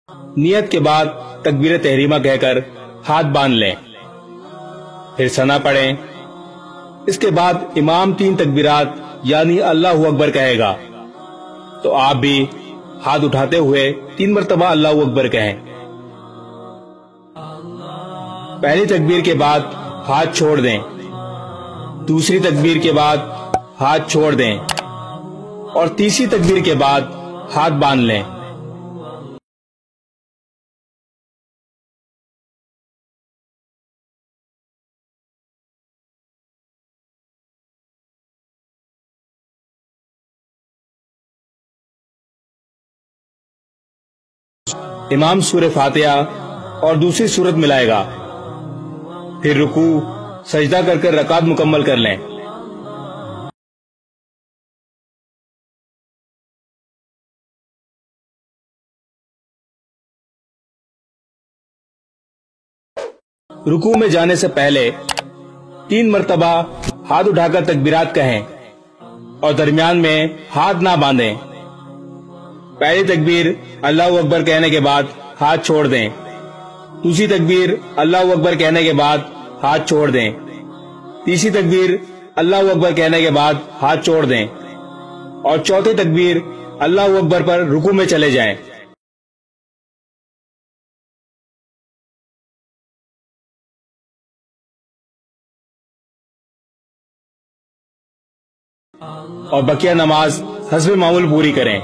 نیت کے بعد تکبیر تحریمہ کہہ کر ہاتھ باندھ لیں، پھر ثنا پڑھیں۔ اس کے بعد امام 3 تکبیرات یعنی اللہ اکبر کہے گا تو آپ بھی ہاتھ اٹھاتے ہوئے 3 مرتبہ اللہ اکبر کہیں۔ پہلی تکبیر کے بعد ہاتھ چھوڑ دیں، دوسری تکبیر کے بعد ہاتھ چھوڑ دیں اور تیسری تکبیر کے بعد ہاتھ باندھ لیں۔ امام سورہ فاتحہ اور دوسری سورت ملائے گا، پھر رکوع سجدہ کر کر رکعت مکمل کر لیں۔ رکوع میں جانے سے پہلے 3 مرتبہ ہاتھ اٹھا کر تکبیرات کہیں اور درمیان میں ہاتھ نہ باندھیں۔ پہلی تکبیر اللہ اکبر کہنے کے بعد ہاتھ چھوڑ دیں، دوسری تکبیر اللہ اکبر کہنے کے بعد ہاتھ چھوڑ دیں، تیسری تکبیر اللہ اکبر کہنے کے بعد ہاتھ چھوڑ دیں اور چوتھی تکبیر اللہ اکبر پر رکوع میں چلے جائیں۔ اور بقیہ نماز حسب معمول پوری کریں۔